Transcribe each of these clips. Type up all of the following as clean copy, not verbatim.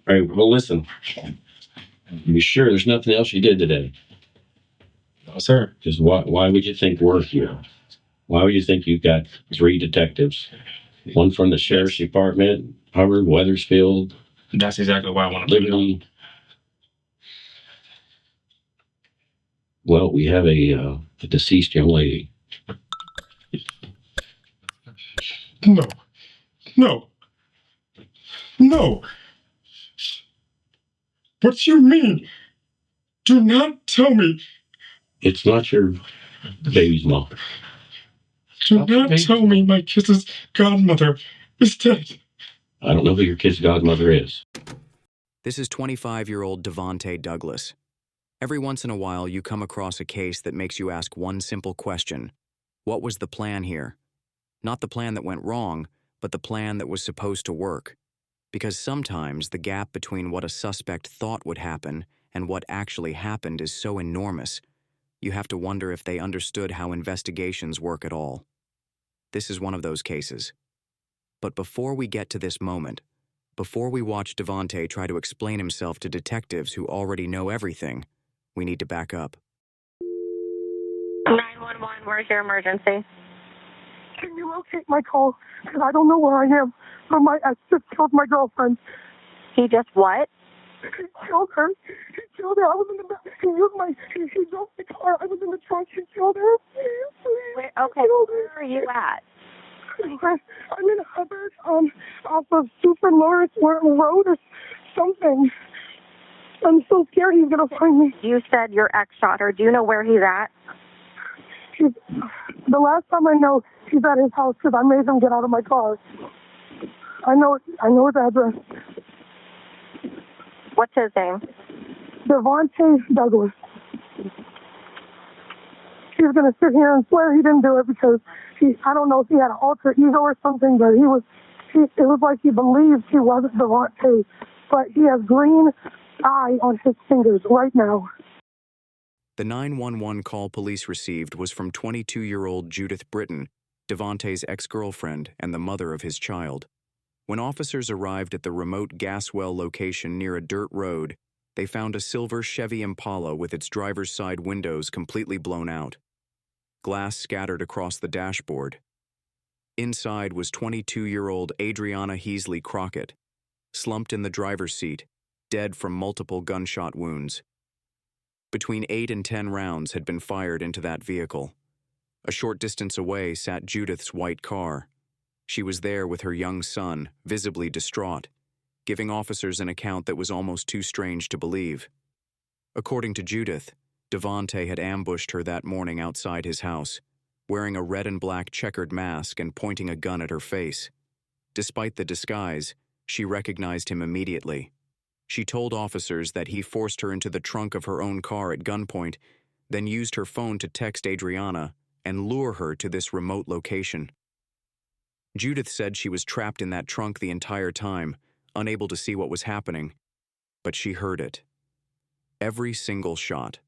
All right, well, listen. You sure there's nothing else you did today? No, sir. Because why would you think we're here? Why would you think you've got 3 detectives? One from the sheriff's department, Hubbard, Weathersfield, That's exactly why I want to Liberty. Well, we have a deceased young lady. No. No. No. What do you mean? Do not tell me. It's not your baby's mom. Do not tell me my kid's godmother is dead. I don't know who your kid's godmother is. This is 25-year-old Devante Douglas. Every once in a while, you come across a case that makes you ask one simple question. What was the plan here? Not the plan that went wrong, but the plan that was supposed to work. Because sometimes the gap between what a suspect thought would happen and what actually happened is so enormous, you have to wonder if they understood how investigations work at all. This is one of those cases. But before we get to this moment, before we watch Devonte try to explain himself to detectives who already know everything, we need to back up. 911, where's your emergency? Can you locate my call? Because I don't know where I am. My ex just killed my girlfriend. He just what? He killed her. He killed her. I was in the back. He drove the car. I was in the trunk. He killed her. Wait, okay, where are you at? I'm in Hubbard, off of Super Lawrence Road or something. I'm so scared he's going to find me. You said your ex shot her. Do you know where he's at? The last time I know, he's at his house because I made him get out of my car. I know his address. What's his name? Devante Douglas. He's going to sit here and swear he didn't do it because I don't know if he had an alter ego or something, but it was like he believed he wasn't Devante, but he has green eye on his fingers right now. The 911 call police received was from 22-year-old Judith Britton, Devonte's ex-girlfriend and the mother of his child. When officers arrived at the remote gas well location near a dirt road, they found a silver Chevy Impala with its driver's side windows completely blown out. Glass scattered across the dashboard. Inside was 22-year-old Adriana Heasley Crockett, slumped in the driver's seat, dead from multiple gunshot wounds. Between 8 and 10 rounds had been fired into that vehicle. A short distance away sat Judith's white car. She was there with her young son, visibly distraught, giving officers an account that was almost too strange to believe. According to Judith, Devonte had ambushed her that morning outside his house, wearing a red and black checkered mask and pointing a gun at her face. Despite the disguise, she recognized him immediately. She told officers that he forced her into the trunk of her own car at gunpoint, then used her phone to text Adriana and lure her to this remote location. Judith said she was trapped in that trunk the entire time, unable to see what was happening, but she heard it. Every single shot.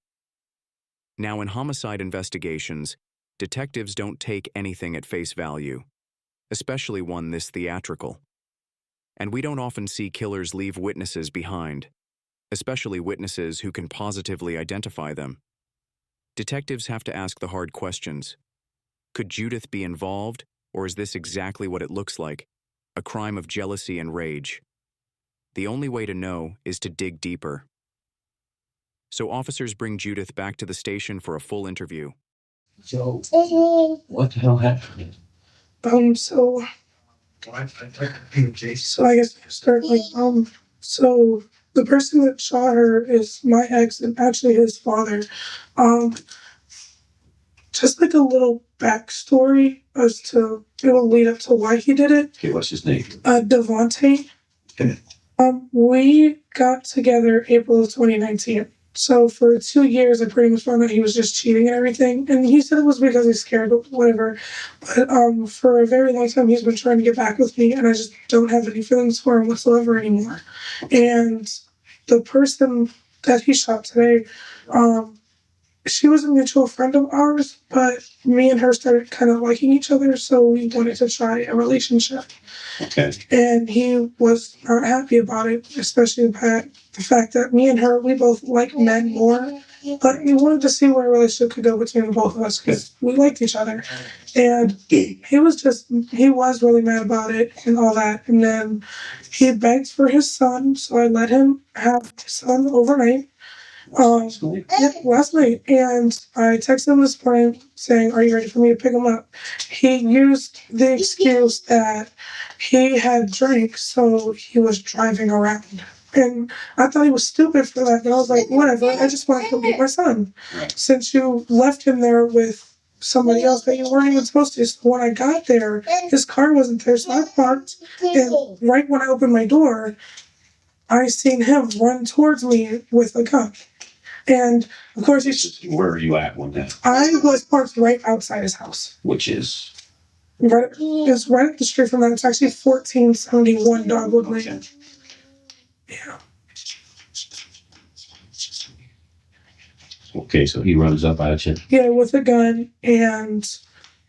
Now, in homicide investigations, detectives don't take anything at face value, especially one this theatrical. And we don't often see killers leave witnesses behind, especially witnesses who can positively identify them. Detectives have to ask the hard questions. Could Judith be involved, or is this exactly what it looks like? A crime of jealousy and rage. The only way to know is to dig deeper. So officers bring Judith back to the station for a full interview. So, what the hell happened? So I guess I can start so the person that shot her is my ex and actually his father. Just like a little backstory as to it will lead up to why he did it. Okay, what's his name? Devonte. Okay. We got together April of 2019. So for 2 years, I pretty much found that he was just cheating and everything. And he said it was because he's scared, whatever. But for a very long time, he's been trying to get back with me, and I just don't have any feelings for him whatsoever anymore. And the person that he shot today, she was a mutual friend of ours, but me and her started kind of liking each other, so we wanted to try a relationship. Okay. And he was not happy about it, especially the fact that me and her, we both like men more, but he wanted to see where a relationship could go between the both of us because we liked each other. And he was really mad about it and all that. And then he begged for his son, so I let him have his son overnight. Last night, and I texted him this morning saying, "Are you ready for me to pick him up?" He used the excuse that he had drank, so he was driving around. And I thought he was stupid for that, but I was like, whatever, I just want to go meet my son. Since you left him there with somebody else that you weren't even supposed to. So when I got there, his car wasn't there, so I parked, and right when I opened my door, I seen him run towards me with a gun. And of course, Where are you at when that? I was parked right outside his house. Which is? It's right up the street from that. It's actually 1471 Dogwood Lane. Yeah. Okay, so he runs up at you. Yeah, with a gun. And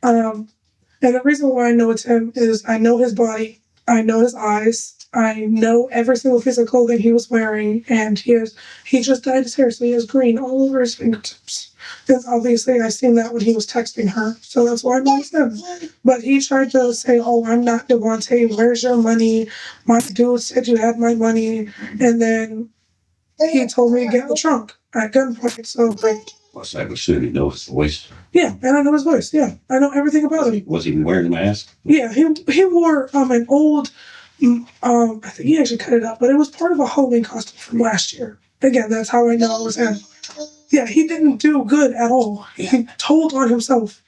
the reason why I know it's him is I know his body, I know his eyes, I know every single piece of clothing he was wearing, and he just dyed his hair, so he has green all over his fingertips. And obviously I seen that when he was texting her, so that's why I know it's him. But he tried to say, "Oh, I'm not Devonte, where's your money? My dude said you had my money," and then he told me to get in the trunk at gunpoint, so Plus, I would assume you know his voice. yeah, and I know his voice, yeah. I know everything about him. Was he wearing a mask? Yeah, he wore an old I think he actually cut it up, but it was part of a Halloween costume from last year. Again, that's how I know it was him. Yeah, he didn't do good at all. He told on himself.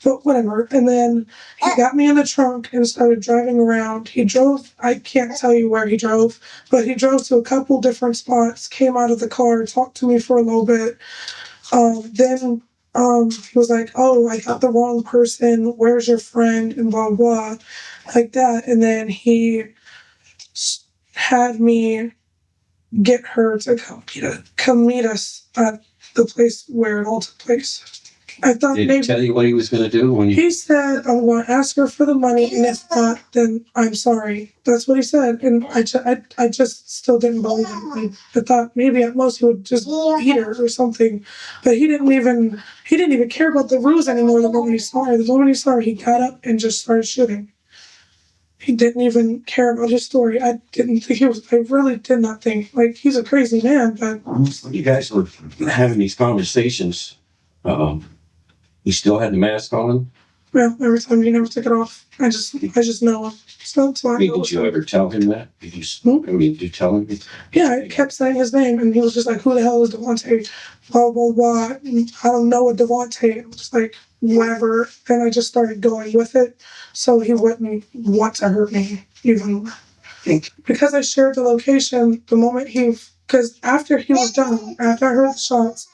But whatever. And then he got me in the trunk and started driving around. He drove, I can't tell you where he drove, but he drove to a couple different spots, came out of the car, talked to me for a little bit. Then he was like, "Oh, I got the wrong person. Where's your friend?" And blah, blah, like that. And then he had me get her to come meet us at the place where it all took place. I thought Did maybe he tell you what he was going to do when you? he said, "I'm going to ask her for the money, and if not, then I'm sorry." That's what he said, and I just still didn't believe him. I thought maybe at most he would just beat her or something, but he didn't even care about the rules anymore. The moment he saw her, he got up and just started shooting. He didn't even care about his story. I really did not think, like, he's a crazy man, but. When you guys were having these conversations, he still had the mask on? Well, every time he never took it off. I just know him. So that's why. Did you ever tell him that? Did you tell him? Yeah, I kept saying his name, and he was just like, "Who the hell is Devonte?" Blah, blah, blah. And I don't know a Devonte. I'm just like, whatever. Then I just started going with it, so he wouldn't want to hurt me even more. Because I shared the location, the moment because after he was done, after I heard the shots,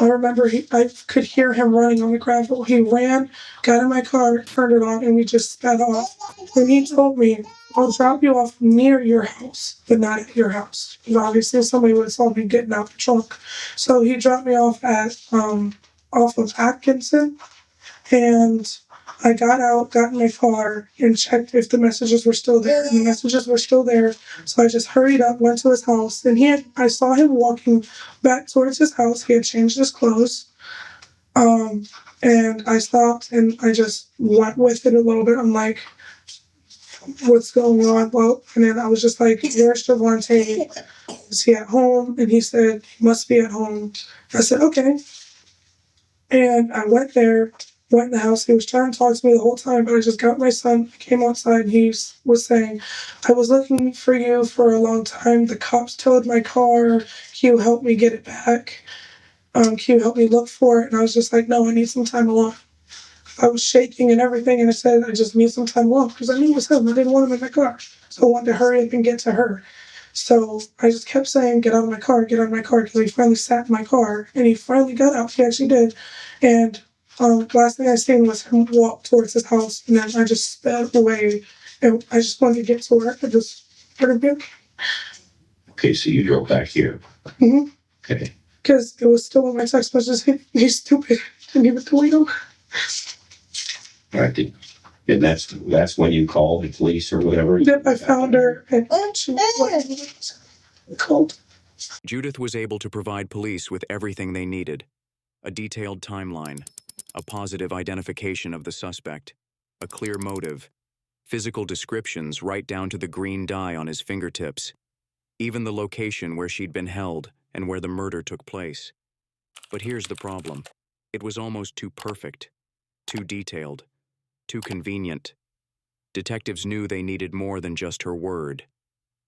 I remember I could hear him running on the gravel. He ran, got in my car, turned it on, and we just sped off. And he told me, "I'll drop you off near your house, but not at your house." And obviously somebody would have saw me getting out the trunk. So he dropped me off at off of Atkinson, and I got in my car and checked if the messages were still there. And the messages were still there. So I just hurried up, went to his house, and I saw him walking back towards his house. He had changed his clothes. And I stopped and I just went with it a little bit. I'm like, "What's going on?" Well, and then I was just like, "Where's Devonte? Is he at home?" And he said, "He must be at home." I said, "Okay." And I went in the house. He was trying to talk to me the whole time, but I just got my son, came outside, and he was saying, "I was looking for you for a long time. The cops towed my car. Can you help me get it back? Can you help me look for it?" And I was just like, "No, I need some time alone." I was shaking and everything, and I said, "I just need some time alone," because I knew it was him. I didn't want him in my car. So I wanted to hurry up and get to her. So I just kept saying, "Get out of my car, get out of my car," because he finally sat in my car, and he finally got out. He actually did. And last thing I seen was him walk towards his house, and then I just sped away, and I just wanted to get to her. I just let her go. Okay, so you drove back here. Mm-hmm. Okay. because it was still in my text messages. He's stupid. Didn't even delete them. I think, and that's when you call the police or whatever. Yep, I found her and she was called. Judith was able to provide police with everything they needed: a detailed timeline, a positive identification of the suspect, a clear motive, physical descriptions right down to the green dye on his fingertips, even the location where she'd been held and where the murder took place. But here's the problem. It was almost too perfect, too detailed, too convenient. Detectives knew they needed more than just her word.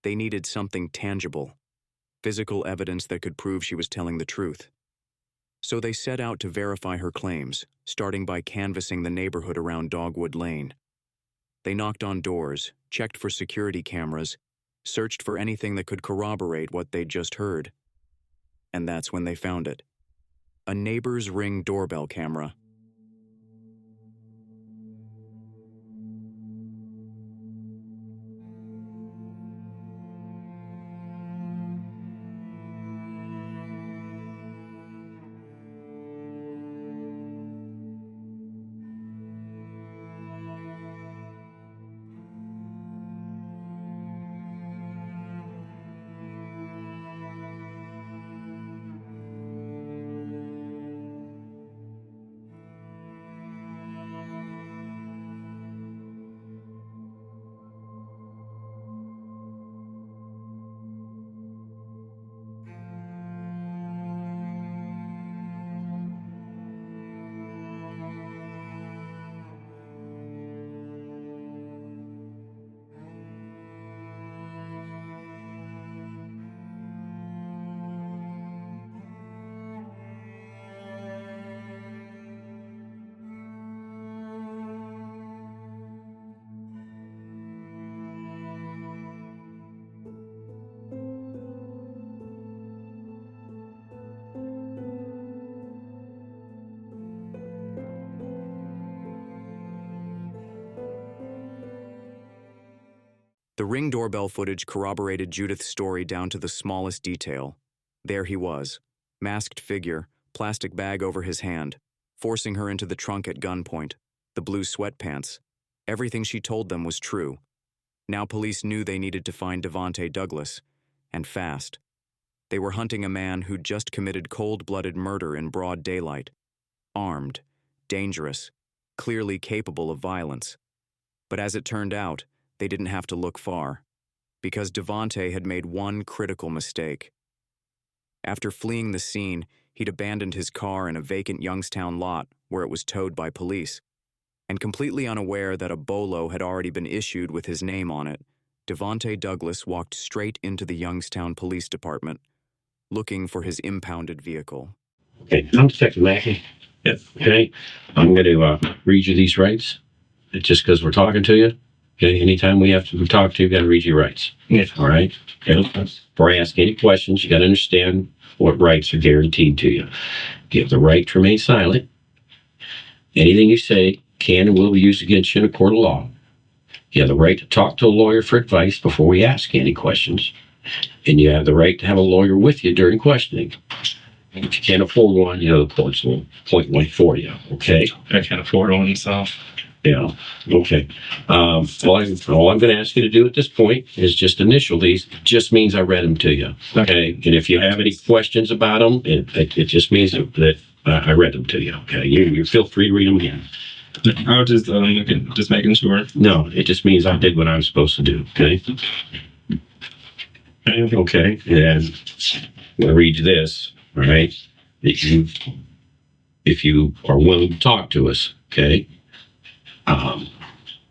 They needed something tangible, physical evidence that could prove she was telling the truth. So they set out to verify her claims, starting by canvassing the neighborhood around Dogwood Lane. They knocked on doors, checked for security cameras, searched for anything that could corroborate what they'd just heard. And that's when they found it. A neighbor's Ring doorbell camera. The Ring doorbell footage corroborated Judith's story down to the smallest detail. There he was, masked figure, plastic bag over his hand, forcing her into the trunk at gunpoint, the blue sweatpants. Everything she told them was true. Now police knew they needed to find Devante Douglas, and fast. They were hunting a man who'd just committed cold-blooded murder in broad daylight. Armed, dangerous, clearly capable of violence. But as it turned out, they didn't have to look far, because Devante had made one critical mistake. After fleeing the scene, he'd abandoned his car in a vacant Youngstown lot where it was towed by police. And completely unaware that a bolo had already been issued with his name on it, Devante Douglas walked straight into the Youngstown Police Department, looking for his impounded vehicle. Okay, I'm Detective Mackey. Yep. Okay, I'm going to read you these rights. It's just because we're talking to you. Okay, anytime we have to talk to you, got to read your rights. Yes. All right. Okay. Before I ask any questions, you got to understand what rights are guaranteed to you. You have the right to remain silent. Anything you say can and will be used against you in a court of law. You have the right to talk to a lawyer for advice before we ask any questions. And you have the right to have a lawyer with you during questioning. If you can't afford one, the courts will appoint one for you. Okay. I can't afford one, so. Yeah. Okay. All I'm going to ask you to do at this point is just initial these. It just means I read them to you. Okay. And if you have any questions about them, it just means that I read them to you. Okay. You feel free to read them again. I was just making sure. No, it just means I did what I was supposed to do. Okay. Okay. And I'm going to read you this. All right. If you are willing to talk to us, okay.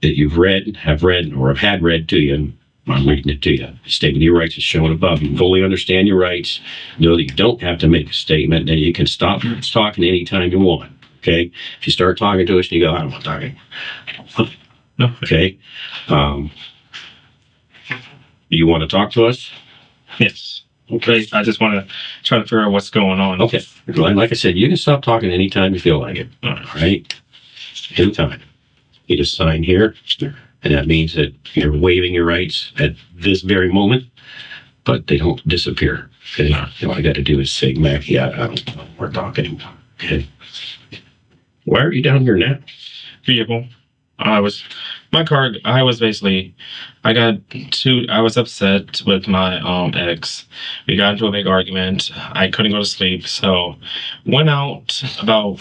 That you've read, have read, or have had read to you, and I'm reading it to you. Statement of your rights is shown above. You fully understand your rights. Know that you don't have to make a statement, and you can stop talking anytime you want. Okay? If you start talking to us and you go, I don't want to talk anymore. No. Okay? You want to talk to us? Yes. Okay. I just want to try to figure out what's going on. Okay. Like I said, you can stop talking anytime you feel like it. All right? Anytime. You just sign here, and that means that you're waiving your rights at this very moment. but they don't disappear. Okay. All I got to do is say, Mackie, I don't know what we're talking about. Okay. Why are you down here now? Vehicle. I was upset with my ex. We got into a big argument. I couldn't go to sleep, so went out about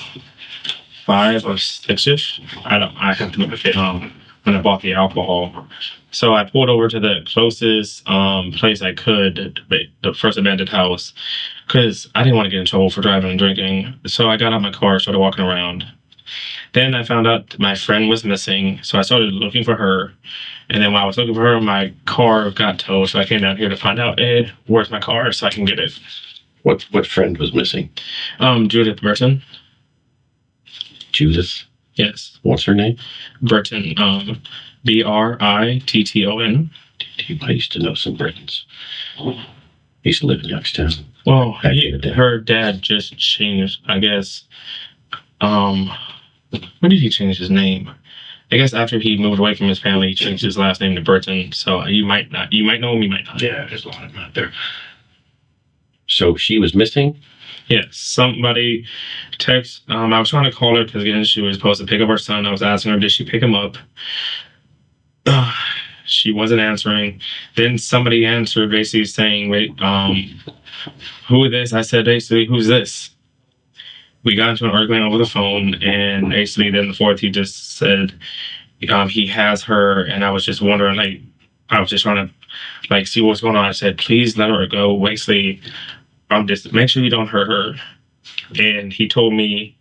5 or 6ish. I have to go to when I bought the alcohol. So I pulled over to the closest place I could, the first abandoned house, because I didn't want to get in trouble for driving and drinking. So I got out of my car, started walking around. Then I found out my friend was missing, so I started looking for her. And then while I was looking for her, my car got towed, so I came down here to find out, where's my car, so I can get it. What friend was missing? Judith Burton. Judith? Yes. What's her name? Burton. Britton. I used to know some Britons. I used to live in Youngstown. Well, Back in the day. her dad just changed, I guess. When did he change his name? I guess after he moved away from his family, he changed his last name to Burton. So you might know him, you might not. Yeah, there's a lot of them out there. So she was missing? Yes, somebody text. I was trying to call her because again she was supposed to pick up her son. I was asking her, did she pick him up? She wasn't answering. Then somebody answered, basically saying, "Wait, who is this?" I said, basically, "Who's this?" We got into an argument over the phone, and basically, then the fourth, he just said, he has her, and I was just wondering, like, I was just trying to, like, see what's going on. I said, please let her go. Basically, just make sure you don't hurt her. And he told me,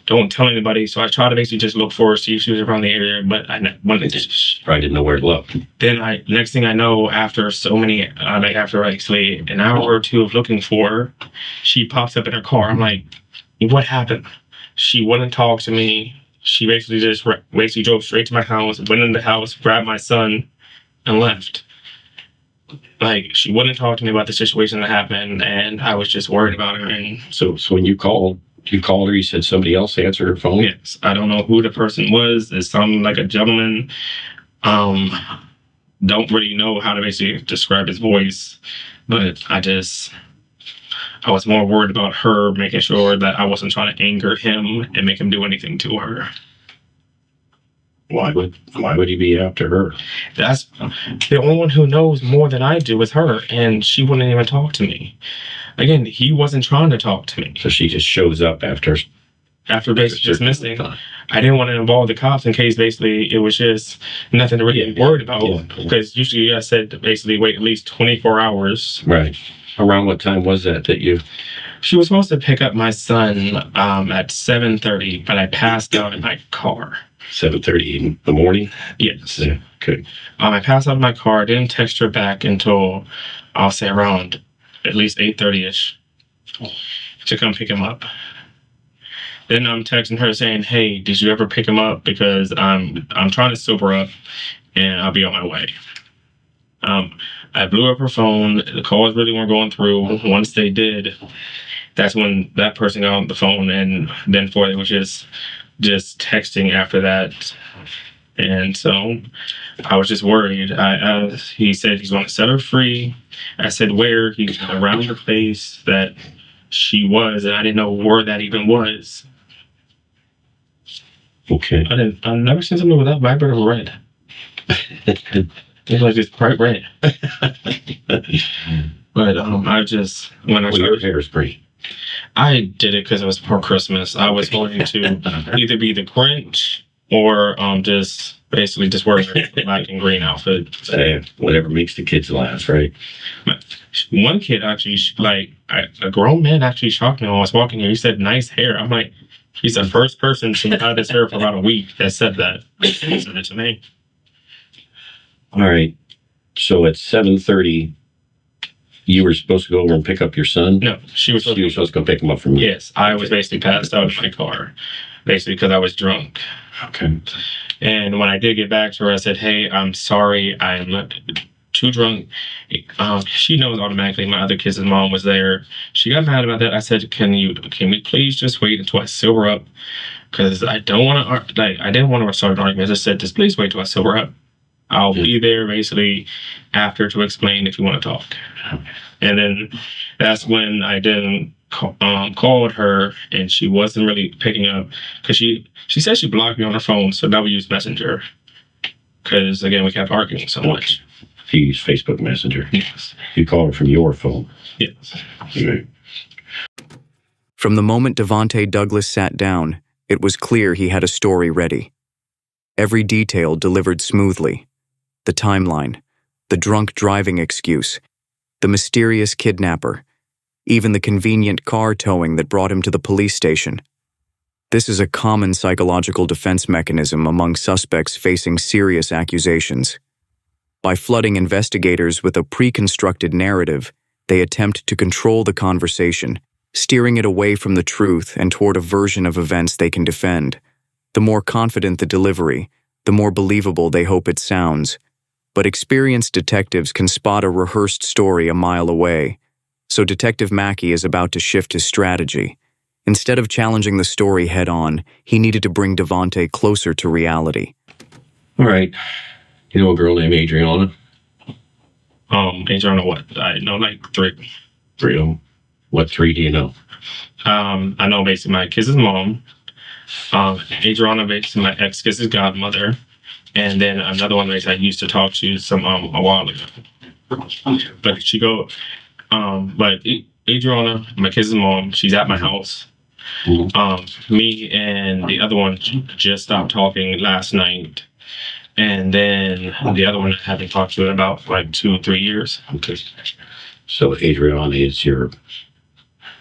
don't tell anybody. So I tried to basically just look for her, see if she was around the area, but I Probably didn't know where to look. then next thing I know, after so many, after actually an hour or two of looking for her, she pops up in her car. I'm like, what happened? She wouldn't talk to me. She basically just drove straight to my house, went in the house, grabbed my son, and left. Like, she wouldn't talk to me about the situation that happened, and I was just worried about her. And So when you called her, you said somebody else answered her phone? yes, I don't know who the person was. It sounded like a gentleman. Don't really know how to basically describe his voice, but I was more worried about her, making sure that I wasn't trying to anger him and make him do anything to her. Why would he be after her? That's the only one who knows more than I do is her, and she wouldn't even talk to me. Again, he wasn't trying to talk to me. So she just shows up after Basically just missing. I didn't want to involve the cops in case basically it was just nothing to really be worried about. Because usually I said basically wait at least 24 hours. Right. Around what time was that you... She was supposed to pick up my son at 7:30, but I passed out in my car. 7:30 in the morning? Yes. Yeah. Okay. I passed out in my car. I didn't text her back until, I'll say, around at least 8:30ish to come pick him up. Then I'm texting her saying, hey, did you ever pick him up? Because I'm trying to sober up and I'll be on my way. I blew up her phone. The calls really weren't going through. Once they did, that's when that person got on the phone, and then it was just texting after that. And so I was just worried. He said he's going to set her free. I said where? He's around the place that she was, and I didn't know where that even was. Okay. I've never seen something with that vibrant red. It's like it's bright red. But when I your hair is green. I did it because it was for Christmas. I was going to either be the Grinch or just basically just wear a black and green outfit. Whatever makes the kids laugh, right? One kid actually, a grown man actually shocked me when I was walking here. He said, nice hair. I'm like, he's the first person to have his hair for about a week that said that. He said it to me. All right. So at 7:30, you were supposed to go over and pick up your son? No, she was supposed to go pick him up from you. Yes, I was basically passed out in my car, basically because I was drunk. Okay. And when I did get back to her, I said, hey, I'm sorry, I'm too drunk. She knows automatically my other kid's mom was there. She got mad about that. I said, can we please just wait until I sober up? Because I don't want to, I didn't want to start an argument. I just said, just please wait till I sober up. I'll be there basically after to explain if you want to talk. And then that's when I then called her, and she wasn't really picking up because she said she blocked me on her phone, so now we use Messenger because again we kept arguing so much. You use Facebook Messenger. Yes. You call her from your phone. Yes. Right. From the moment Devante Douglas sat down, it was clear he had a story ready. Every detail delivered smoothly. The timeline, the drunk driving excuse, the mysterious kidnapper, even the convenient car towing that brought him to the police station. This is a common psychological defense mechanism among suspects facing serious accusations. By flooding investigators with a pre-constructed narrative, they attempt to control the conversation, steering it away from the truth and toward a version of events they can defend. The more confident the delivery, the more believable they hope it sounds. But experienced detectives can spot a rehearsed story a mile away. So Detective Mackey is about to shift his strategy. Instead of challenging the story head-on, he needed to bring Devonte closer to reality. All right. You know a girl named Adriana? Adriana what? I know like three. Three of them. What three do you know? I know basically my kid's mom. Adriana basically my ex-kid's godmother. And then another one that I used to talk to a while ago. But Adriana, my kid's mom, she's at my house. Me and the other one just stopped talking last night. And then the other one I haven't talked to in about like 2 or 3 years. Okay. So Adriana is your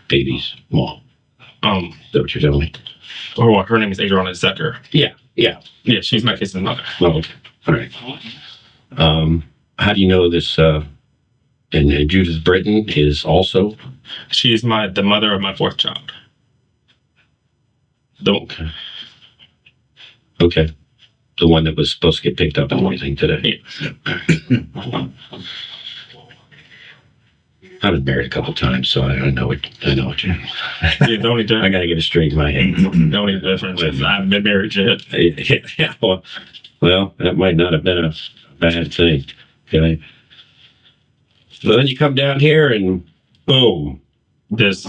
baby's mom. Is that what you're telling me? Or what? Her name is Adriana Zecker. Yeah. Yeah, she's my kid's mother. Oh, okay. All right. How do you know this? And Judith Britton is also. She is the mother of my 4th child. Okay. The one that was supposed to get picked up and everything today. Yeah. I've been married a couple times, so I know it. I know what you. Yeah, the only difference. I gotta get it straight in my head. The only difference is I haven't been married yet. Yeah, well, that might not have been a bad thing. Okay. So then you come down here and boom. This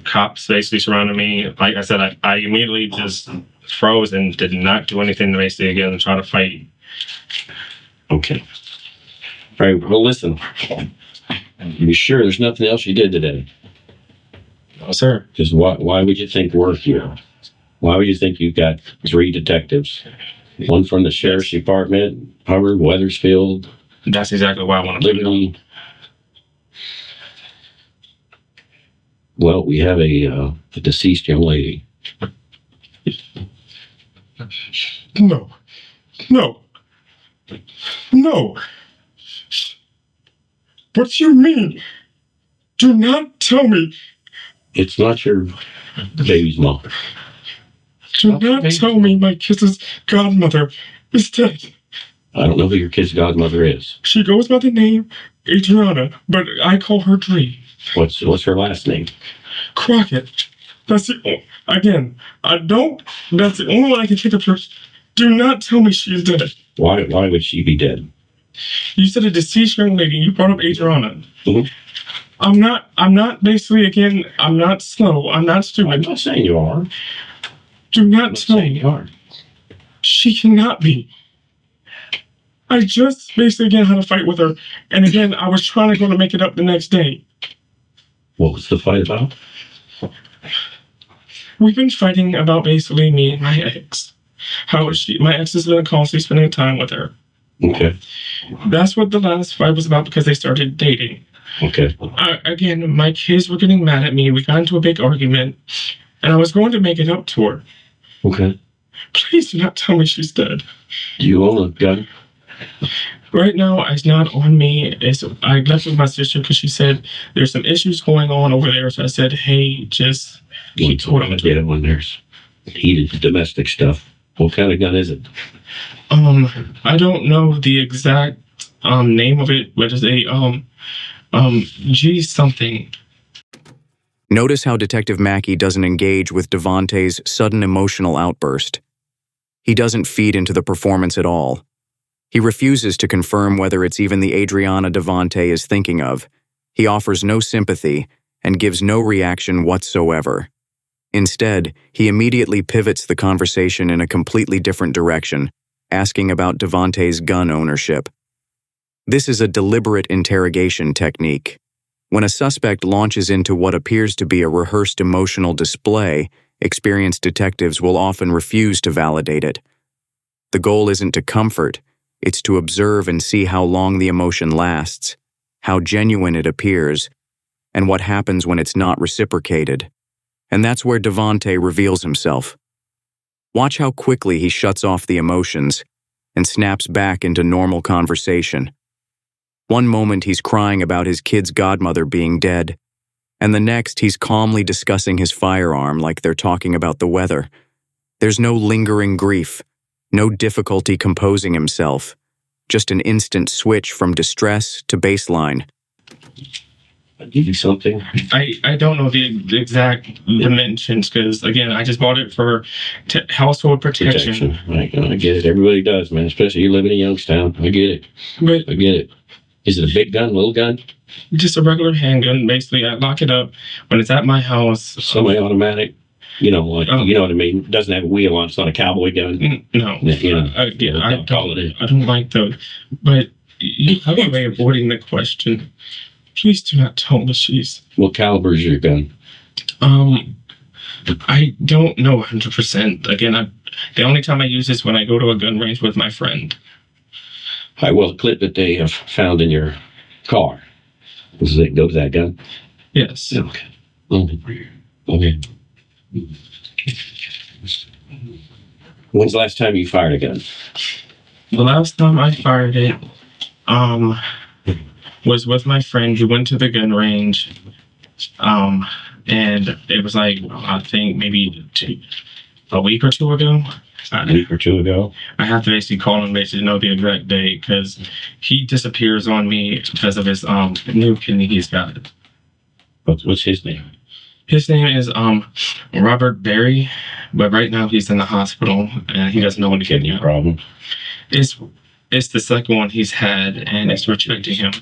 cops basically surrounded me. Like I said, I immediately just froze and did not do anything to basically again try to fight. Okay. All right. Well, listen. You sure there's nothing else you did today? No, sir. Because why would you think we're here? Why would you think you've got 3 detectives? One from the sheriff's department, Hubbard, Weathersfield. That's exactly why I want to Liberty. Well, we have a deceased young lady. No. What do you mean? Do not tell me. It's not your baby's mom. Do not tell me my kid's godmother is dead. I don't know who your kid's godmother is. She goes by the name Adriana, but I call her Dree. What's her last name? Crockett. That's again. That's the only one I can think of. Her. Do not tell me she's dead. Why would she be dead? You said a deceased young lady. You brought up Adriana. Mm-hmm. I'm not basically again. I'm not slow. I'm not stupid. I'm not saying you are. Do not tell me. You are. She cannot be. I just basically again had a fight with her, and again I was trying to go to make it up the next day. What was the fight about? We've been fighting about basically me and my ex. My ex has been constantly spending time with her. Okay. That's what the last fight was about because they started dating. Okay. Again, my kids were getting mad at me. We got into a big argument, and I was going to make it up to her. Okay. Please do not tell me she's dead. Do you own a gun? Right now, it's not on me. I left with my sister because she said there's some issues going on over there. So I said, hey, just hold on. Yeah, when there's heated domestic stuff. What kind of gun is it? I don't know the exact name of it, but it's a G something. Notice how Detective Mackey doesn't engage with Devonte's sudden emotional outburst. He doesn't feed into the performance at all. He refuses to confirm whether it's even the Adriana Devonte is thinking of. He offers no sympathy and gives no reaction whatsoever. Instead, he immediately pivots the conversation in a completely different direction, asking about Devonte's gun ownership. This is a deliberate interrogation technique. When a suspect launches into what appears to be a rehearsed emotional display, experienced detectives will often refuse to validate it. The goal isn't to comfort, it's to observe and see how long the emotion lasts, how genuine it appears, and what happens when it's not reciprocated. And that's where Devonte reveals himself. Watch how quickly he shuts off the emotions and snaps back into normal conversation. One moment he's crying about his kid's godmother being dead, and the next he's calmly discussing his firearm like they're talking about the weather. There's no lingering grief, no difficulty composing himself, just an instant switch from distress to baseline. I'll give you something. I don't know the exact dimensions because, again, I just bought it for household protection. I get it. Everybody does, man. Especially you live in Youngstown. I get it. But I get it. Is it a big gun, little gun? just a regular handgun. Basically, I lock it up when it's at my house. Semi-automatic? You know, like, you know what I mean? It doesn't have a wheel on. It's not a cowboy gun. No. You know, I don't like those. But you have a way of avoiding the question. Please do not tell me she's... What caliber is your gun? I don't know 100%. Again, the only time I use this when I go to a gun range with my friend. All right, well, the clip that they have found in your car, does it go to that gun? Yes. Okay. Okay. When's the last time you fired a gun? The last time I fired it, was with my friend. We went to the gun range, and it was like, I think maybe a week or two ago. A week or two ago? I have to basically call him basically to know the exact date because he disappears on me because of his new kidney he's got. What's his name? His name is Robert Berry, but right now he's in the hospital and he doesn't know when to get Kidney problem. It's the second one he's had, and it's rejecting him.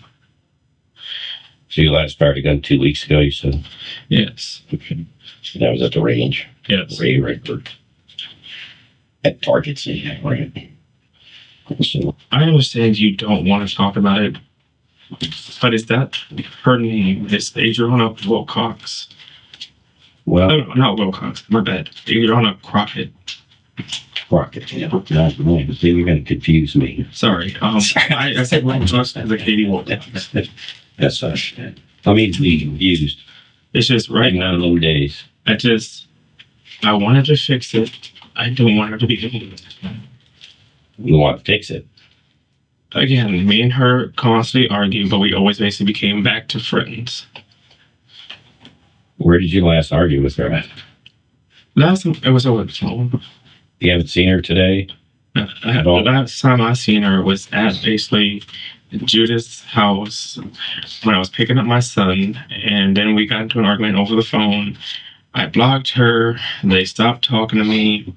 So you last fired a gun 2 weeks ago, you said? Yes. Okay. That was at the range? Yes. Ray Redford. At targets, yeah, right. So, I understand you don't want to talk about it, but is that her name? It's Adriana Wilcox. well, Oh, not Wilcox. My bad. Adriana Crockett. Crockett, yeah. Not no, see, you're going to confuse me. Sorry. I said Wilcox as a Katie Wilcox. That's us. I mean, to be confused. It's just right None now. of them days. I wanted to fix it. I don't want her to be doing it. You want to fix it. Again, me and her constantly argue, but we always basically became back to friends. Where did you last argue with her at? Last time it was over the phone. You haven't seen her today? The last time I seen her was at basically Judith's house when I was picking up my son, and then we got into an argument over the phone. I blocked her. They stopped talking to me,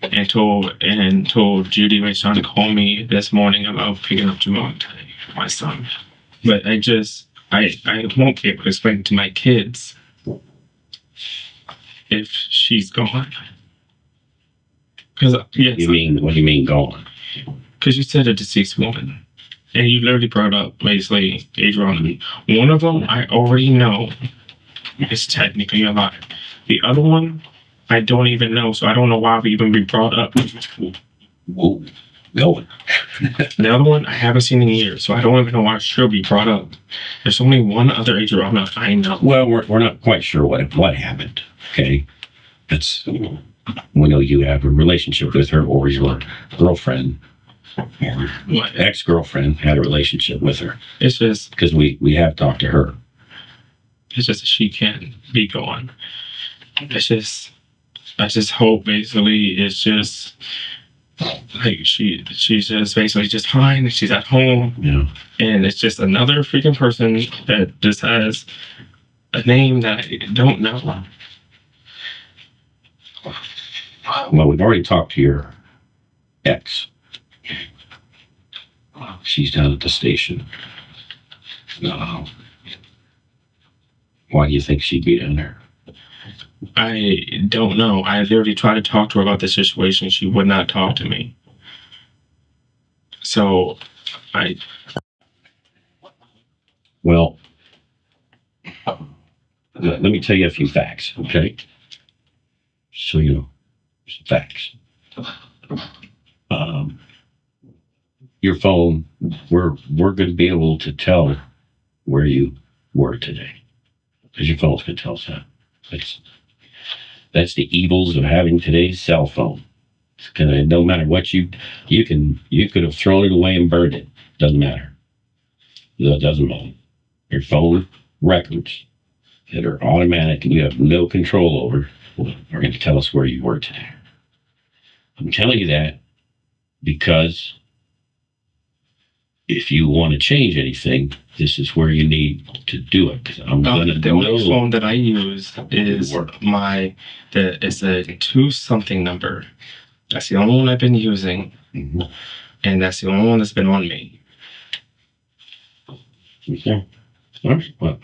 and told Judy was trying to call me this morning about picking up Devonte, my son. But I won't be able to explain it to my kids if she's gone. Because yes, You mean, what do you mean gone? because you said a deceased woman, and you literally brought up basically Adriana. One of them I already know is technically alive. The other one I don't even know, so I don't know why we even be brought up. Whoa, going. The other one I haven't seen in years, so I don't even know why she'll be brought up. There's only one other Adriana I know. Well, we're not quite sure what happened. Okay, that's we know you have a relationship with her, or your girlfriend, or What? ex-girlfriend had a relationship with her, It's just because we have talked to her. that she can't be gone. I just hope basically it's just like she's just basically just fine and she's at home, Yeah. and it's just another freaking person that just has a name that I don't know. Well, we've already talked to your ex. She's down at the station. Why do you think she'd be down there? I don't know. I literally tried to talk to her about the situation. She would not talk to me. So, Well, let me tell you a few facts, okay? So you know, some facts. Your phone, we're going to be able to tell where you were today, because your phone's going to tell us that. That's the evils of having today's cell phone. It's gonna, no matter what you could have thrown it away and burned it. Doesn't matter. It doesn't matter. Your phone records that are automatic and you have no control over are going to tell us where you were today. I'm telling you that because if you want to change anything, this is where you need to do it. Because I'm gonna the only phone that I use is it's a 2 something number. That's the only one I've been using, and that's the only one that's been on me. Okay. All right. Well,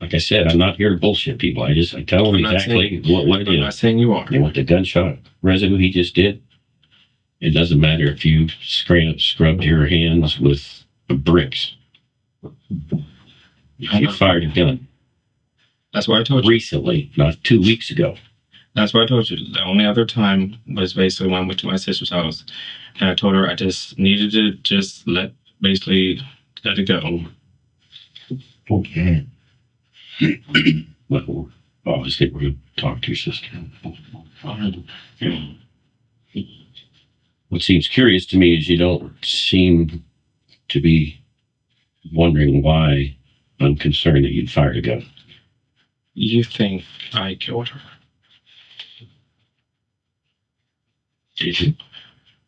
like I said, I'm not here to bullshit people. I tell them exactly what it is. I'm not saying you are. You want the gunshot residue he just did? It doesn't matter if you scrubbed your hands with bricks. If you fired a gun. That's what I told you. Recently, not 2 weeks ago. That's what I told you. The only other time was basically when I went to my sister's house, and I told her I just needed to just let it go. Okay. Well, obviously, we're going to talk to your sister. What seems curious to me is you don't seem to be wondering why I'm concerned that you'd fired a gun. You think I killed her? Did you?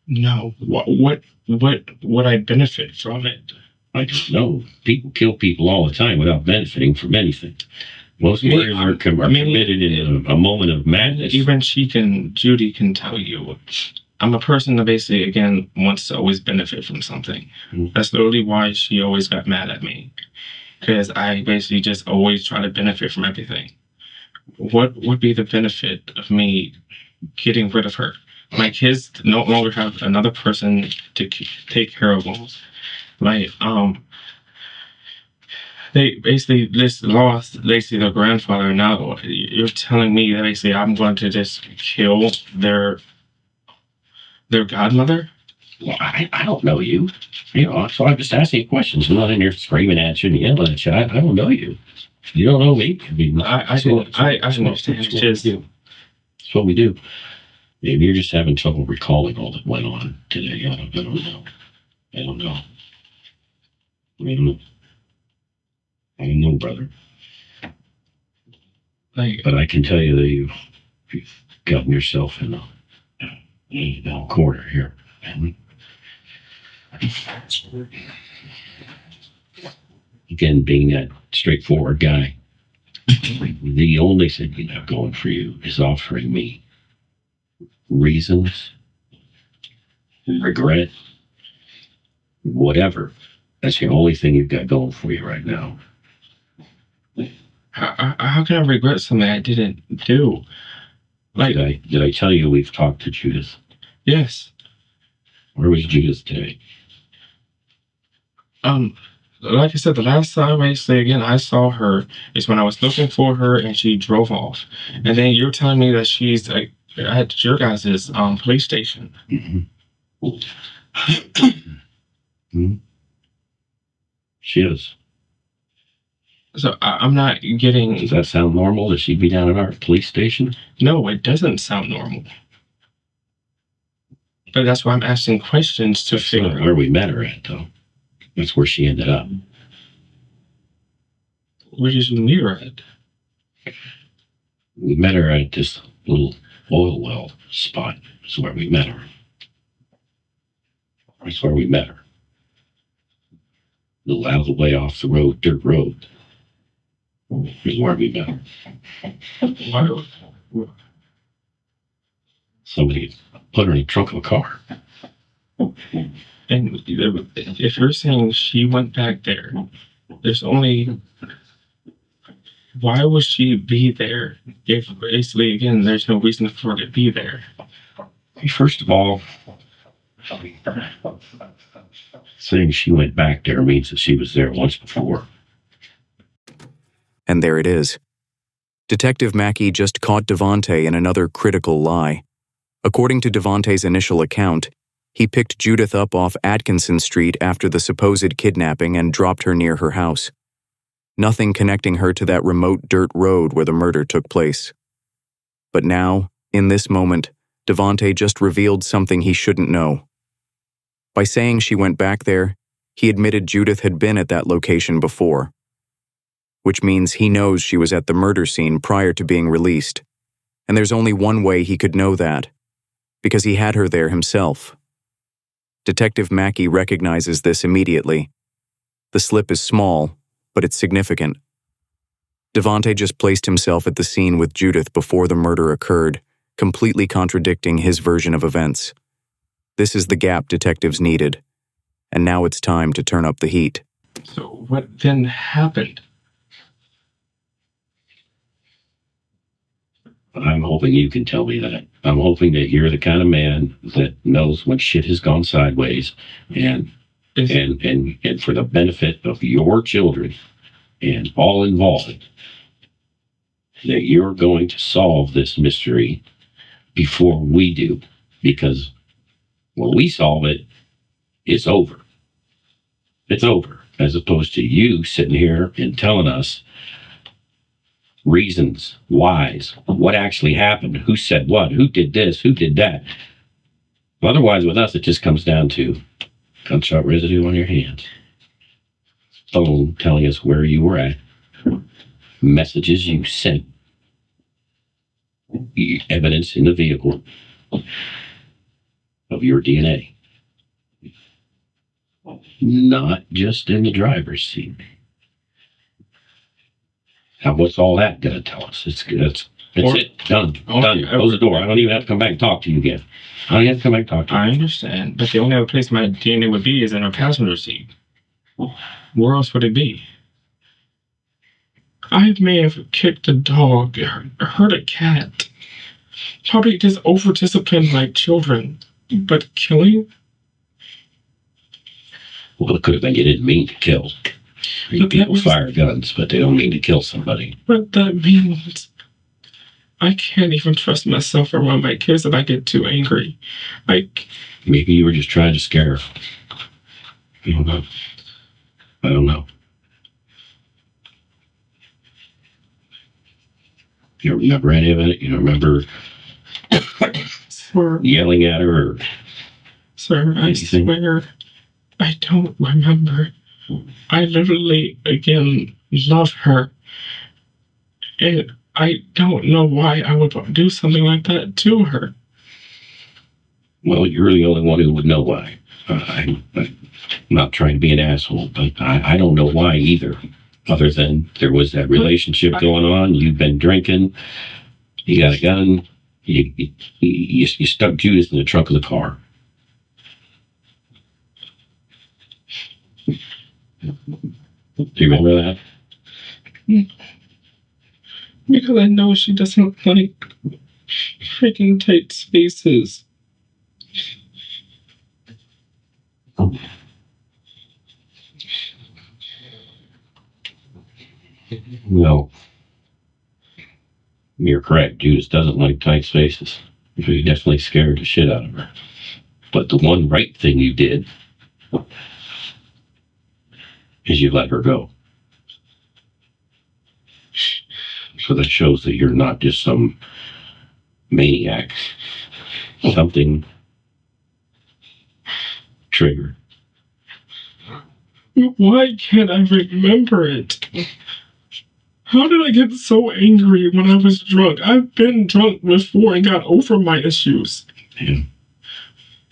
No. What would I benefit from it? I don't know. People kill people all the time without benefiting from anything. Most murders are committed in a moment of madness. Even Judy can tell you. I'm a person that basically, again, wants to always benefit from something. That's literally why she always got mad at me. Because I basically just always try to benefit from everything. What would be the benefit of me getting rid of her? My kids no longer have another person to take care of them. Like, they basically just lost basically their grandfather. Now you're telling me that basically I'm going to just kill their godmother? Well, I don't know you. So I'm just asking you questions. I'm not in here screaming at you and yelling at you. I don't know you. You don't know me. I mean, I understand. It's just that's what we do. Maybe you're just having trouble recalling all that went on today. I don't know. I don't know, brother. But I can tell you that you've gotten yourself in a corner here. Again, being that straightforward guy, the only thing you have going for you is offering me reasons, regret, whatever. That's the only thing you've got going for you right now. How can I regret something I didn't do? Like, did I tell you we've talked to Judith? Yes. Where was Judith today? Like I said, the last time basically again I saw her is when I was looking for her and she drove off. And then you're telling me that she's at your guys' police station. She is. So I'm not getting. Does that sound normal? That she'd be down at our police station? No, it doesn't sound normal. But that's why I'm asking questions to figure out where we met her at, though. That's where she ended up. Where did you meet her at? We met her at this little oil well spot. That's where we met her. That's where we met her. A little out of the way off the road, dirt road. Is where we met her. Why? Somebody put her in the trunk of a car. And if you're saying she went back there, there's only. Why would she be there if basically, again, there's no reason for her to be there? First of all, saying she went back there means that she was there once before. And there it is. Detective Mackey just caught Devonte in another critical lie. According to Devonte's initial account, he picked Judith up off Atkinson Street after the supposed kidnapping and dropped her near her house. Nothing connecting her to that remote dirt road where the murder took place. But now, in this moment, Devonte just revealed something he shouldn't know. By saying she went back there, he admitted Judith had been at that location before. Which means he knows she was at the murder scene prior to being released. And there's only one way he could know that, because he had her there himself. Detective Mackey recognizes this immediately. The slip is small, but it's significant. Devonte just placed himself at the scene with Judith before the murder occurred, completely contradicting his version of events. This is the gap detectives needed, and now it's time to turn up the heat. So what then happened? I'm hoping you can tell me that. I'm hoping that you're the kind of man that knows when shit has gone sideways, and for the benefit of your children and all involved, that you're going to solve this mystery before we do. Because when we solve it, it's over. It's over. As opposed to you sitting here and telling us reasons, whys, what actually happened, who said what, who did this, who did that. Otherwise, with us, it just comes down to gunshot residue on your hands, phone telling us where you were at, messages you sent, evidence in the vehicle of your DNA. Not just in the driver's seat. Now, what's all that going to tell us? It's it. Done. Done. Close the door. I don't even have to come back and talk to you again. I don't even have to come back and talk to you. I understand, but the only other place my DNA would be is in a passenger seat. Where else would it be? I may have kicked a dog, hurt a cat, probably just over-disciplined like children, but killing? Well, it could have been you didn't mean to kill. People fire guns, but they don't mean to kill somebody. But that means I can't even trust myself around my kids if I get too angry. Maybe you were just trying to scare her. I don't know. I don't know. You don't remember any of it? You don't remember yelling at her? Sir, I swear, I don't remember. I literally, again, love her. And I don't know why I would do something like that to her. Well, you're the only one who would know why. I'm not trying to be an asshole, but I don't know why either. Other than there was that relationship going on, you've been drinking, you got a gun, you stuck Judith in the trunk of the car. Do you remember that? Because I know she doesn't like freaking tight spaces. No. You're correct. Judith doesn't like tight spaces. You definitely scared the shit out of her. But the one right thing you did is you let her go. So that shows that you're not just some maniac. Something triggered. Why can't I remember it? How did I get so angry when I was drunk? I've been drunk before and got over my issues. Yeah.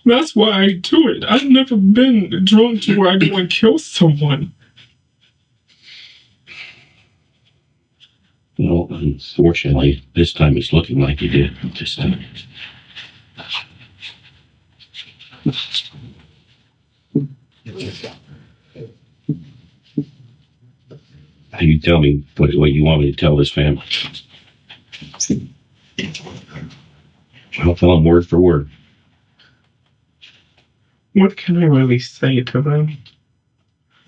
That's why I do it. I've never been drunk to where I go and kill someone. Well, unfortunately, this time it's looking like you did. You tell me what you want me to tell this family. I'll tell them word for word. What can I really say to them?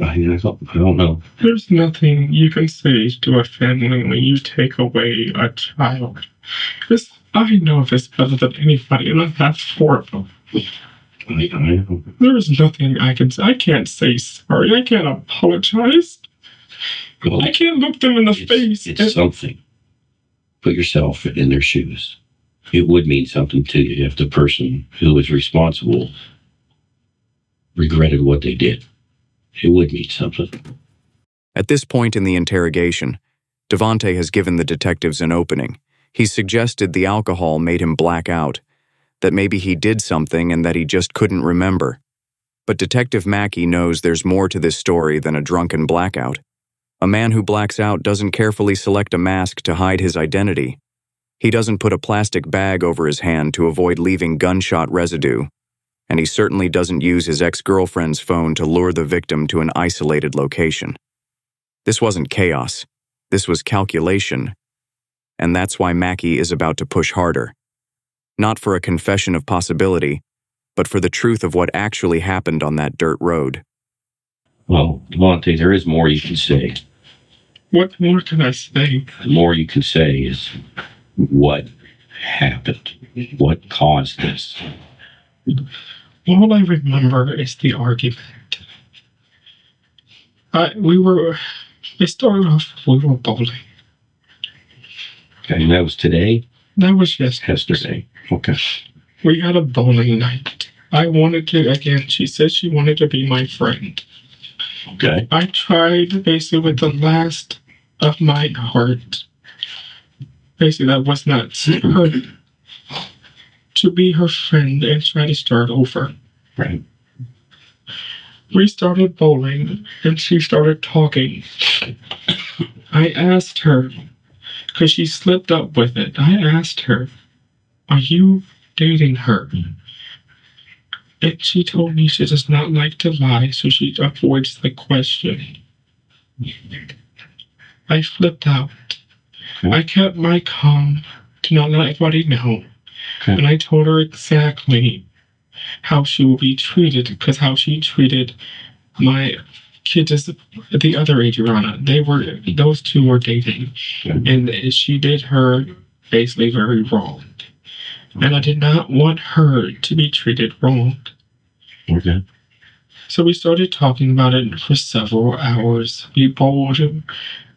I don't know. There's nothing you can say to a family when you take away a child. Because I know this better than anybody, and I have 4 of them. I know. There is nothing I can say. I can't say sorry. I can't apologize. Well, I can't look them in the face. It's something. Put yourself in their shoes. It would mean something to you if the person who was responsible regretted what they did. It would mean something. At this point in the interrogation, Devonte has given the detectives an opening. He's suggested the alcohol made him black out, that maybe he did something and that he just couldn't remember. But Detective Mackey knows there's more to this story than a drunken blackout. A man who blacks out doesn't carefully select a mask to hide his identity. He doesn't put a plastic bag over his hand to avoid leaving gunshot residue. And he certainly doesn't use his ex-girlfriend's phone to lure the victim to an isolated location. This wasn't chaos. This was calculation. And that's why Mackey is about to push harder. Not for a confession of possibility, but for the truth of what actually happened on that dirt road. Well, Devonte, there is more you can say. What more can I say? The more you can say is what happened, what caused this. All I remember is the argument. It started off, we were bowling. Okay, and that was today? That was yesterday. Okay. We had a bowling night. I wanted to, again, she said she wanted to be my friend. Okay. I tried basically with the last of my heart. Basically, that was not her. To be her friend and try to start over. Right. We started bowling and she started talking. I asked her, because she slipped up with it, I asked her, are you dating her? And she told me she does not like to lie, so she avoids the question. I flipped out. Okay. I kept my calm to not let anybody know. Okay. And I told her exactly how she will be treated, because how she treated my kids, the other Adriana, those two were dating. Okay. And she did her basically very wrong. And I did not want her to be treated wrong. Okay. So we started talking about it for several hours. We bowled.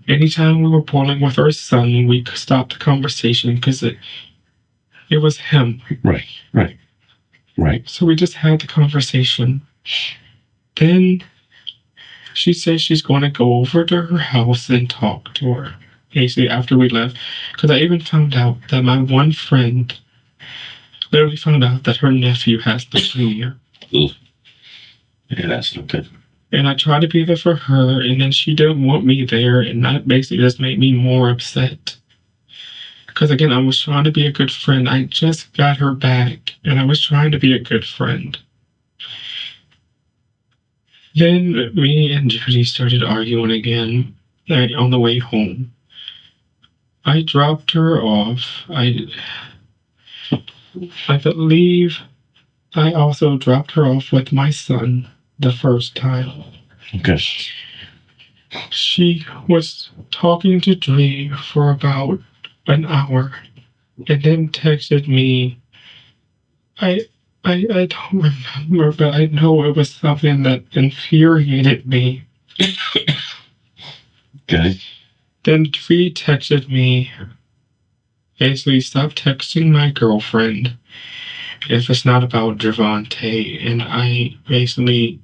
Anytime we were bowling with our son, we stopped the conversation because it was him. Right. So we just had the conversation. Then she says she's going to go over to her house and talk to her. Basically, after we left. Because I even found out that my one friend literally found out that her nephew has leukemia. Oof. Yeah, that's not good. And I tried to be there for her, and then she didn't want me there, and that basically just made me more upset. Because again, I was trying to be a good friend. I just got her back, and I was trying to be a good friend. Then me and Judy started arguing again on the way home. I dropped her off. I believe I also dropped her off with my son the first time. Okay. She was talking to Dre for about an hour and then texted me. I don't remember, but I know it was something that infuriated me. Okay. Then Dre texted me, basically, stop texting my girlfriend if it's not about Devonte. And I basically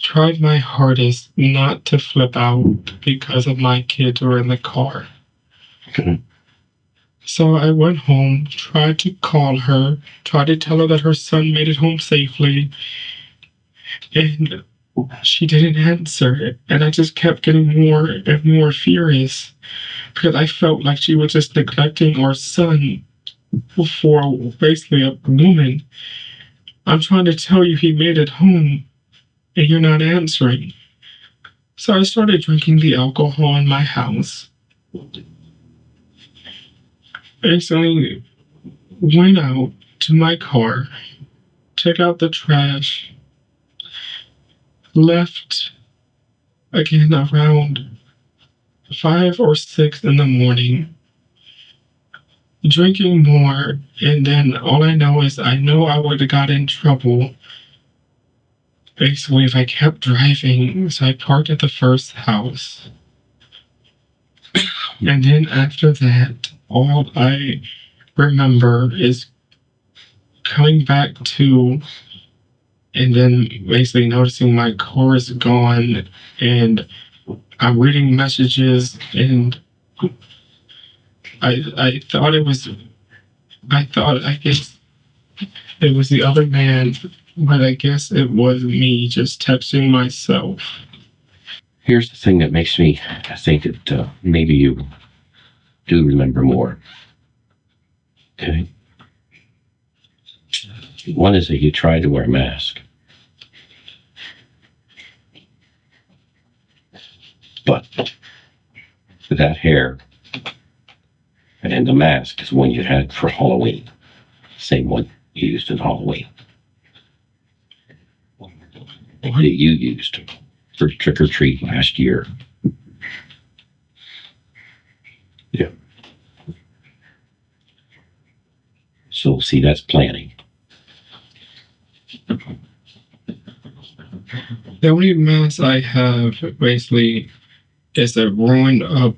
tried my hardest not to flip out because of my kids were in the car. Okay. So I went home, tried to call her, tried to tell her that her son made it home safely, and she didn't answer. And I just kept getting more and more furious because I felt like she was just neglecting our son for basically a woman. I'm trying to tell you he made it home. and you're not answering. So I started drinking the alcohol in my house. Basically, went out to my car, took out the trash, left again around 5 or 6 in the morning, drinking more, and then all I know is I know I would have got in trouble basically if I kept driving. So I parked at the first house. And then after that, all I remember is coming back to and then basically noticing my car is gone, and I'm reading messages, and I thought I guess it was the other man, but I guess it was me just texting myself. Here's the thing that makes me think that maybe you do remember more. Okay. One is that you tried to wear a mask. But that hair and the mask is one you had for Halloween. Same one you used in Halloween. That you used for trick or treat last year. Yeah. So see, that's planning. The only mask I have basically is a ruined up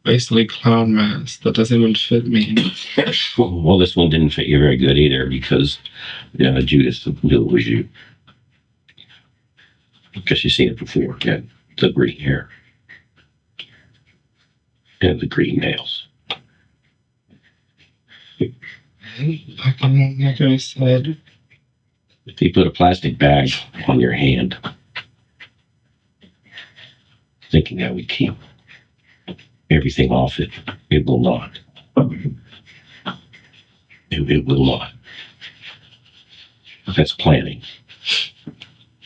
basically clown mask that doesn't even fit me. Well, this one didn't fit you very good either because Judith knew it was you. Because you've seen it before. Yeah, the green hair. And the green nails. Like I said, If you put a plastic bag on your hand, thinking that would keep everything off it, it will not. It will not. That's planning.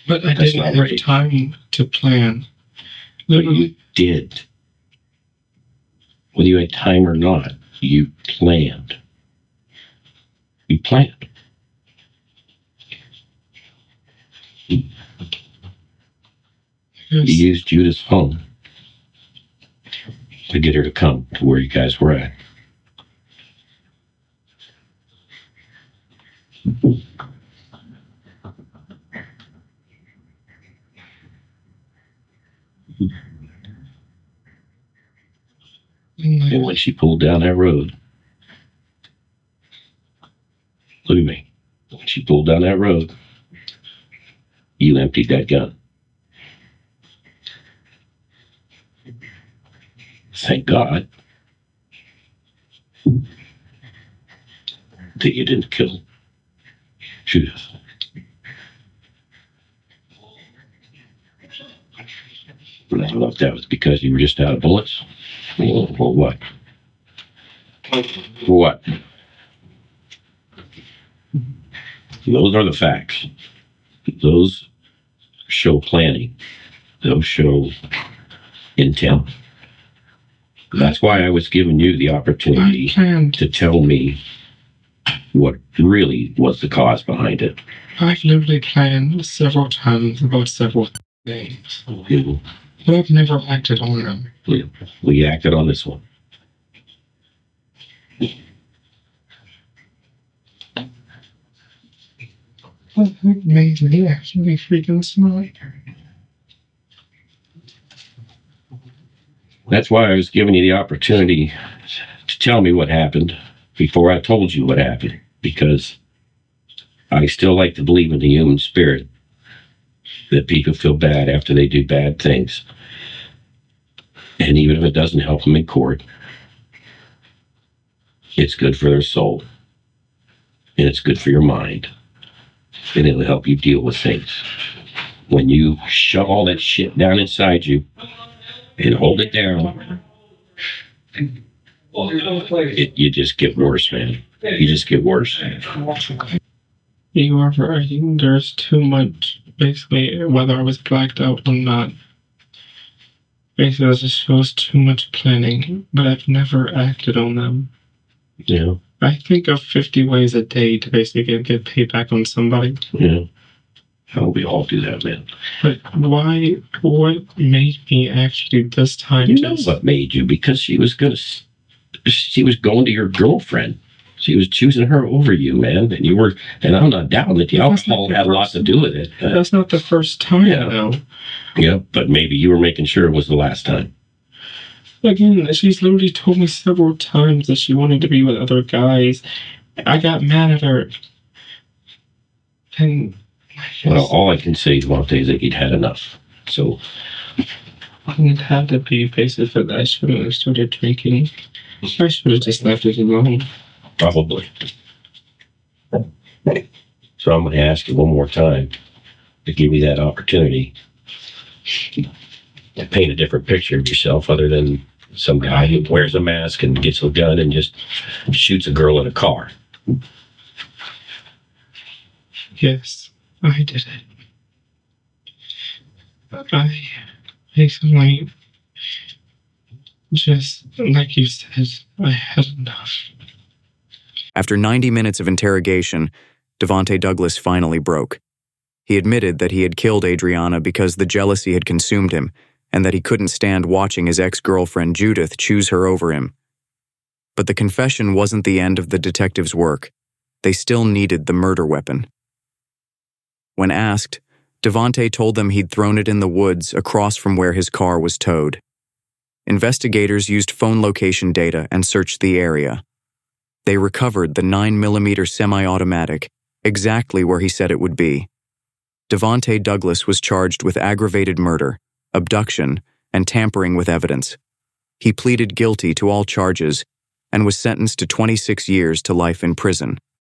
but I That's didn't not have right. time to plan. But you did. Whether you had time or not, you planned. You planned. You used Judith's phone to get her to come to where you guys were at. And when she pulled down that road, look at me. When she pulled down that road, you emptied that gun. Thank God that you didn't kill Judith. But I don't know if that was because you were just out of bullets or what. For what? Those are the facts. Those show planning. Those show intent. That's why I was giving you the opportunity to tell me what really was the cause behind it. I've literally planned several times about several things, You, but I've never acted on them. we acted on this one. What made me actually freaking smart? That's why I was giving you the opportunity to tell me what happened before I told you what happened, because I still like to believe in the human spirit that people feel bad after they do bad things. And even if it doesn't help them in court, it's good for their soul. And it's good for your mind. And it'll help you deal with things. When you shove all that shit down inside you and hold it down, you just get worse, man. You just get worse. You are right. There's too much basically, whether I was blacked out or not. Basically, it just shows too much planning, but I've never acted on them. Yeah. I think of 50 ways a day to basically get paid back on somebody. Yeah. How we all do that, man. But why? What made me actually this time? You know what made you? Because she was going to your girlfriend. She was choosing her over you, man. And you were, and I'm not doubting that the alcohol had a lot to do with it. That's not the first time, though. Yeah, but maybe you were making sure it was the last time. Again, she's literally told me several times that she wanted to be with other guys. I got mad at her. And well, all I can say, Devonte, is that you'd had enough. So it had to be basically that I shouldn't have started drinking. I should have just left it alone. Probably. So I'm going to ask you one more time to give you that opportunity to paint a different picture of yourself other than some guy who wears a mask and gets a gun and just shoots a girl in a car. Yes, I did it. I basically, just like you said, I had enough. After 90 minutes of interrogation, Devante Douglas finally broke. He admitted that he had killed Adriana because the jealousy had consumed him, and that he couldn't stand watching his ex-girlfriend Judith choose her over him. But the confession wasn't the end of the detectives' work. They still needed the murder weapon. When asked, Devante told them he'd thrown it in the woods across from where his car was towed. Investigators used phone location data and searched the area. They recovered the 9mm semi-automatic, exactly where he said it would be. Devante Douglas was charged with aggravated murder, abduction, and tampering with evidence. He pleaded guilty to all charges and was sentenced to 26 years to life in prison.